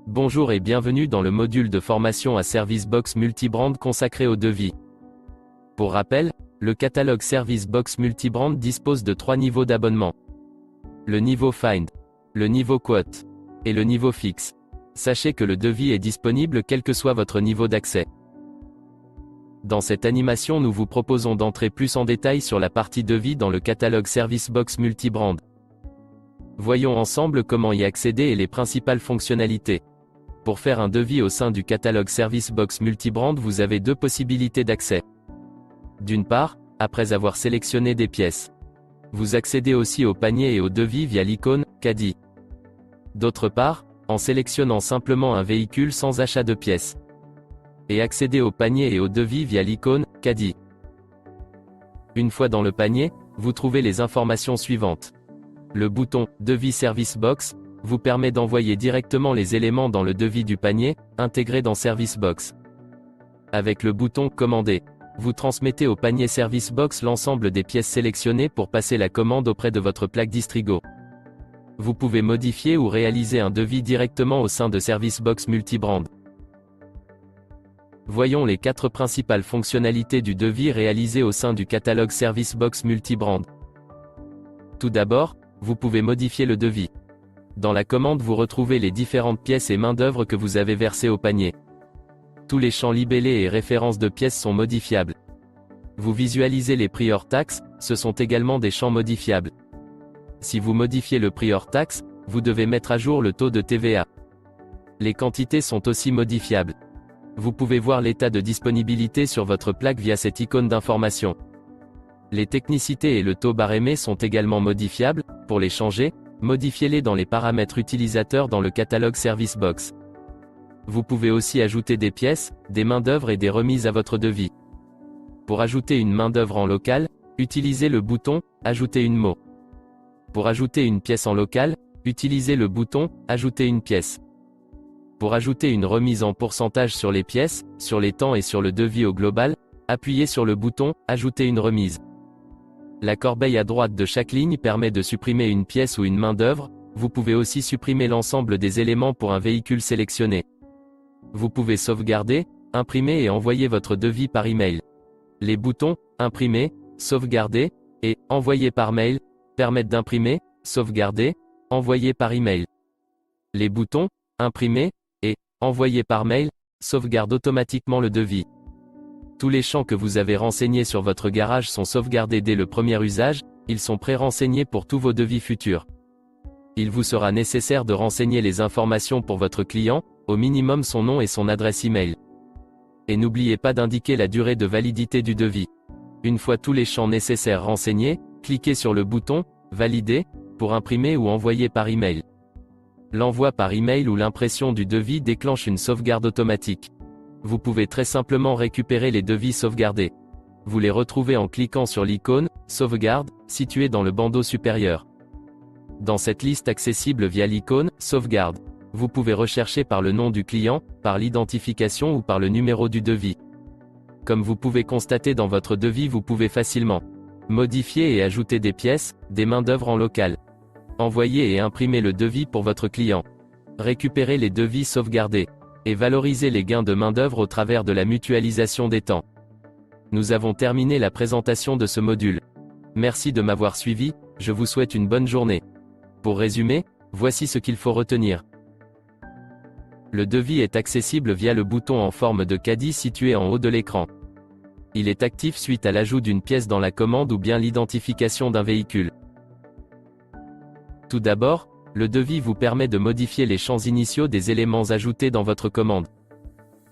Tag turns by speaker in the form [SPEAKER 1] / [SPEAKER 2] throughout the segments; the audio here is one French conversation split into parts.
[SPEAKER 1] Bonjour et bienvenue dans le module de formation à Servicebox Multibrand consacré au devis. Pour rappel, le catalogue Servicebox Multibrand dispose de 3 niveaux d'abonnement. Le niveau Find, le niveau Quote et le niveau Fixe. Sachez que le devis est disponible quel que soit votre niveau d'accès. Dans cette animation, nous vous proposons d'entrer plus en détail sur la partie devis dans le catalogue Servicebox Multibrand. Voyons ensemble comment y accéder et les principales fonctionnalités. Pour faire un devis au sein du catalogue Servicebox Multibrand, vous avez deux possibilités d'accès. D'une part, après avoir sélectionné des pièces, vous accédez aussi au panier et au devis via l'icône « Caddie ». D'autre part, en sélectionnant simplement un véhicule sans achat de pièces. Et accédez au panier et au devis via l'icône « Caddie ». Une fois dans le panier, vous trouvez les informations suivantes. Le bouton « Devis Servicebox » vous permet d'envoyer directement les éléments dans le devis du panier, intégré dans Servicebox. Avec le bouton « Commander », vous transmettez au panier Servicebox l'ensemble des pièces sélectionnées pour passer la commande auprès de votre plaque Distrigo. Vous pouvez modifier ou réaliser un devis directement au sein de Servicebox Multibrand. Voyons les 4 principales fonctionnalités du devis réalisé au sein du catalogue Servicebox Multibrand. Tout d'abord, vous pouvez modifier le devis. Dans la commande, vous retrouvez les différentes pièces et main-d'œuvre que vous avez versées au panier. Tous les champs libellés et références de pièces sont modifiables. Vous visualisez les prix hors taxe, ce sont également des champs modifiables. Si vous modifiez le prix hors taxe, vous devez mettre à jour le taux de TVA. Les quantités sont aussi modifiables. Vous pouvez voir l'état de disponibilité sur votre plaque via cette icône d'information. Les technicités et le taux barémé sont également modifiables. Pour les changer, modifiez-les dans les paramètres utilisateurs dans le catalogue Servicebox. Vous pouvez aussi ajouter des pièces, des main-d'œuvre et des remises à votre devis. Pour ajouter une main-d'œuvre en local, utilisez le bouton « Ajouter une mot ». Pour ajouter une pièce en local, utilisez le bouton « Ajouter une pièce ». Pour ajouter une remise en pourcentage sur les pièces, sur les temps et sur le devis au global, appuyez sur le bouton « Ajouter une remise ». La corbeille à droite de chaque ligne permet de supprimer une pièce ou une main-d'œuvre. Vous pouvez aussi supprimer l'ensemble des éléments pour un véhicule sélectionné. Vous pouvez sauvegarder, imprimer et envoyer votre devis par email. Les boutons « Imprimer »,« Sauvegarder » et « Envoyer par mail » permettent d'imprimer, sauvegarder, envoyer par email. Les boutons « Imprimer » et « Envoyer par mail » sauvegardent automatiquement le devis. Tous les champs que vous avez renseignés sur votre garage sont sauvegardés dès le premier usage, ils sont pré-renseignés pour tous vos devis futurs. Il vous sera nécessaire de renseigner les informations pour votre client, au minimum son nom et son adresse email. Et n'oubliez pas d'indiquer la durée de validité du devis. Une fois tous les champs nécessaires renseignés, cliquez sur le bouton « Valider » pour imprimer ou envoyer par email. L'envoi par email ou l'impression du devis déclenche une sauvegarde automatique. Vous pouvez très simplement récupérer les devis sauvegardés. Vous les retrouvez en cliquant sur l'icône « Sauvegarde » située dans le bandeau supérieur. Dans cette liste accessible via l'icône « Sauvegarde », vous pouvez rechercher par le nom du client, par l'identification ou par le numéro du devis. Comme vous pouvez constater dans votre devis, vous pouvez facilement modifier et ajouter des pièces, des main-d'œuvre en local. Envoyer et imprimer le devis pour votre client. Récupérer les devis sauvegardés. Et valoriser les gains de main-d'œuvre au travers de la mutualisation des temps. Nous avons terminé la présentation de ce module. Merci de m'avoir suivi, je vous souhaite une bonne journée. Pour résumer, voici ce qu'il faut retenir. Le devis est accessible via le bouton en forme de caddie situé en haut de l'écran. Il est actif suite à l'ajout d'une pièce dans la commande ou bien l'identification d'un véhicule. Tout d'abord, le devis vous permet de modifier les champs initiaux des éléments ajoutés dans votre commande.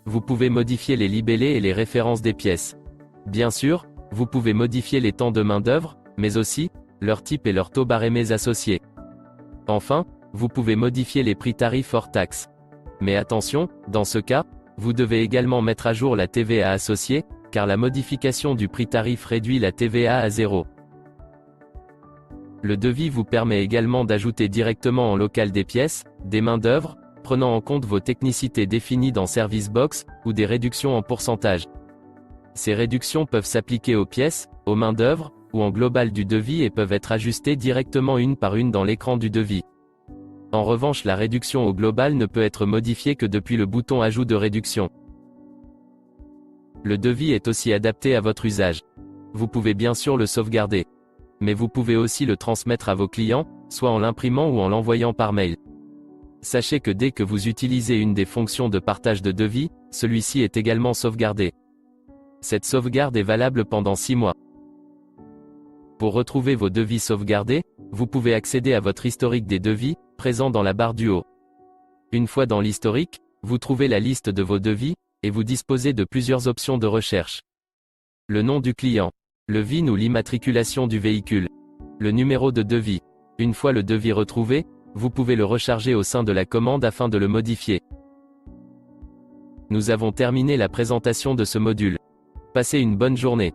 [SPEAKER 1] Vous pouvez modifier les libellés et les références des pièces. Bien sûr, vous pouvez modifier les temps de main-d'œuvre, mais aussi leur type et leur taux barémés associés. Enfin, vous pouvez modifier les prix tarifs hors taxe. Mais attention, dans ce cas, vous devez également mettre à jour la TVA associée, car la modification du prix tarif réduit la TVA à 0. Le devis vous permet également d'ajouter directement en local des pièces, des main-d'œuvre, prenant en compte vos technicités définies dans Servicebox, ou des réductions en pourcentage. Ces réductions peuvent s'appliquer aux pièces, aux main-d'œuvre, ou en global du devis et peuvent être ajustées directement une par une dans l'écran du devis. En revanche, la réduction au global ne peut être modifiée que depuis le bouton Ajout de réduction. Le devis est aussi adapté à votre usage. Vous pouvez bien sûr le sauvegarder. Mais vous pouvez aussi le transmettre à vos clients, soit en l'imprimant ou en l'envoyant par mail. Sachez que dès que vous utilisez une des fonctions de partage de devis, celui-ci est également sauvegardé. Cette sauvegarde est valable pendant 6 mois. Pour retrouver vos devis sauvegardés, vous pouvez accéder à votre historique des devis, présent dans la barre du haut. Une fois dans l'historique, vous trouvez la liste de vos devis, et vous disposez de plusieurs options de recherche. Le nom du client, le VIN ou l'immatriculation du véhicule, le numéro de devis. Une fois le devis retrouvé, vous pouvez le recharger au sein de la commande afin de le modifier. Nous avons terminé la présentation de ce module. Passez une bonne journée.